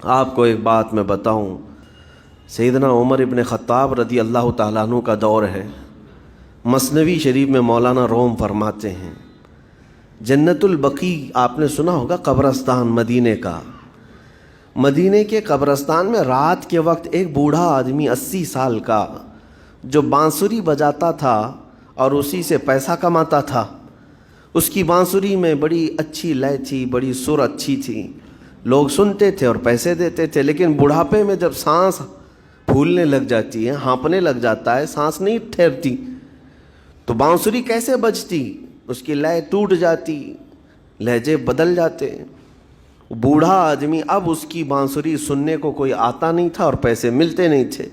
آپ کو ایک بات میں بتاؤں، سیدنا عمر ابن خطاب رضی اللہ تعالیٰ عنہ کا دور ہے۔ مثنوی شریف میں مولانا روم فرماتے ہیں، جنت البقیع آپ نے سنا ہوگا، قبرستان مدینے کا، مدینے کے قبرستان میں رات کے وقت ایک بوڑھا آدمی 80 سال کا جو بانسری بجاتا تھا اور اسی سے پیسہ کماتا تھا، اس کی بانسری میں بڑی اچھی لے تھی، بڑی سر اچھی تھی، لوگ سنتے تھے اور پیسے دیتے تھے، لیکن بڑھاپے میں جب سانس پھولنے لگ جاتی ہے، ہانپنے لگ جاتا ہے، سانس نہیں ٹھہرتی، تو بانسری کیسے بجتی؟ اس کی لے ٹوٹ جاتی، لہجے بدل جاتے۔ بوڑھا آدمی، اب اس کی بانسری سننے کو کوئی آتا نہیں تھا اور پیسے ملتے نہیں تھے،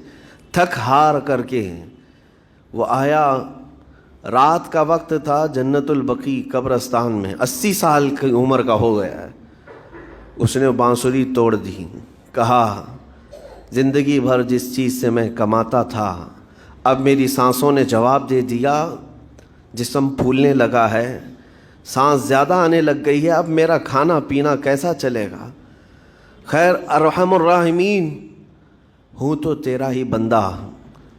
تھک ہار کر کے وہ آیا، رات کا وقت تھا، جنت البقیع قبرستان میں، 80 سال کی عمر کا ہو گیا ہے، اس نے بانسری توڑ دی، کہا زندگی بھر جس چیز سے میں کماتا تھا اب میری سانسوں نے جواب دے دیا، جسم پھولنے لگا ہے، سانس زیادہ آنے لگ گئی ہے، اب میرا کھانا پینا کیسا چلے گا؟ خیر ارحم الراحمین ہوں تو تیرا ہی بندہ،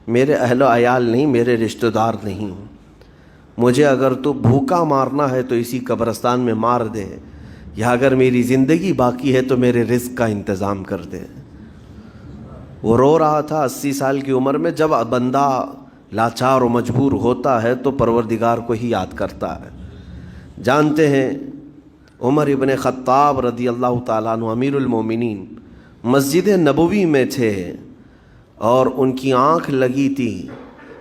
میرے اہل و عیال نہیں، میرے رشتہ دار نہیں، مجھے اگر تو بھوکا مارنا ہے تو اسی قبرستان میں مار دے، یا اگر میری زندگی باقی ہے تو میرے رزق کا انتظام کر دے۔ وہ رو رہا تھا 80 سال کی عمر میں۔ جب بندہ لاچار و مجبور ہوتا ہے تو پروردگار کو ہی یاد کرتا ہے۔ جانتے ہیں عمر ابن خطاب رضی اللہ تعالیٰ عنہ امیر المومنین مسجد نبوی میں تھے اور ان کی آنکھ لگی تھی،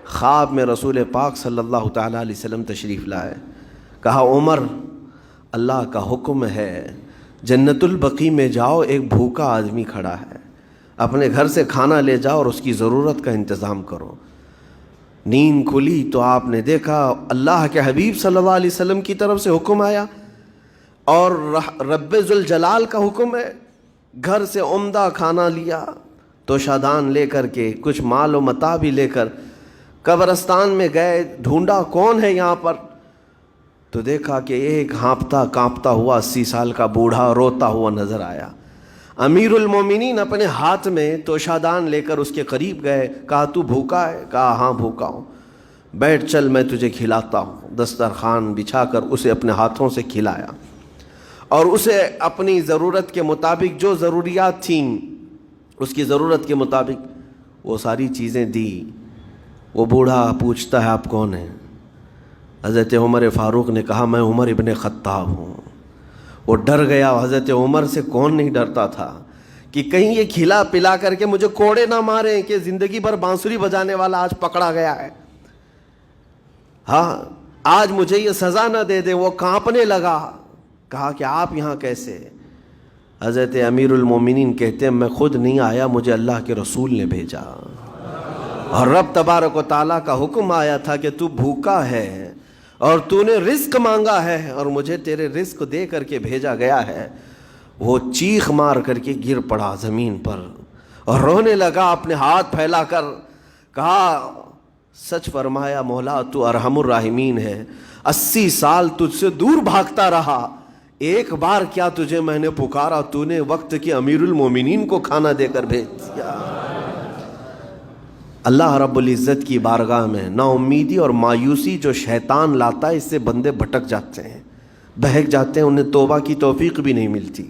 خواب میں رسول پاک صلی اللہ تعالیٰ علیہ وسلم تشریف لائے، کہا عمر اللہ کا حکم ہے جنت البقیع میں جاؤ، ایک بھوکا آدمی کھڑا ہے، اپنے گھر سے کھانا لے جاؤ اور اس کی ضرورت کا انتظام کرو۔ نیند کھلی تو آپ نے دیکھا اللہ کے حبیب صلی اللہ علیہ وسلم کی طرف سے حکم آیا اور رب ذوالجلال کا حکم ہے، گھر سے عمدہ کھانا لیا، توشادان لے کر کے، کچھ مال و متاع بھی لے کر قبرستان میں گئے، ڈھونڈا کون ہے یہاں پر، تو دیکھا کہ ایک ہانپتا کانپتا ہوا 80 سال کا بوڑھا روتا ہوا نظر آیا۔ امیر المومنین اپنے ہاتھ میں توشادان لے کر اس کے قریب گئے، کہا تو بھوکا ہے؟ کہا ہاں بھوکا ہوں، بیٹھ چل میں تجھے کھلاتا ہوں۔ دسترخوان بچھا کر اسے اپنے ہاتھوں سے کھلایا اور اسے اپنی ضرورت کے مطابق جو ضروریات تھیں اس کی ضرورت کے مطابق وہ ساری چیزیں دی۔ وہ بوڑھا پوچھتا ہے آپ کون ہیں؟ حضرت عمر فاروق نے کہا میں عمر ابن خطاب ہوں۔ وہ ڈر گیا، حضرت عمر سے کون نہیں ڈرتا تھا کہ کہیں یہ کھلا پلا کر کے مجھے کوڑے نہ ماریں کہ زندگی بھر بانسری بجانے والا آج پکڑا گیا ہے، ہاں آج مجھے یہ سزا نہ دے دے۔ وہ کانپنے لگا، کہا کہ آپ یہاں کیسے؟ حضرت امیر المومنین کہتے ہیں میں خود نہیں آیا، مجھے اللہ کے رسول نے بھیجا، اور رب تبارک و تعالیٰ کا حکم آیا تھا کہ تو بھوکا ہے اور تو نے رزق مانگا ہے اور مجھے تیرے رزق دے کر کے بھیجا گیا ہے۔ وہ چیخ مار کر کے گر پڑا زمین پر اور رونے لگا، اپنے ہاتھ پھیلا کر کہا سچ فرمایا مولا تو ارحم الراحمین ہے، 80 سال تجھ سے دور بھاگتا رہا، ایک بار کیا تجھے میں نے پکارا، تو نے وقت کی امیر المومنین کو کھانا دے کر بھیج دیا۔ اللہ رب العزت کی بارگاہ میں نا امیدی اور مایوسی جو شیطان لاتا ہے، اس سے بندے بھٹک جاتے ہیں، بہک جاتے ہیں، انہیں توبہ کی توفیق بھی نہیں ملتی۔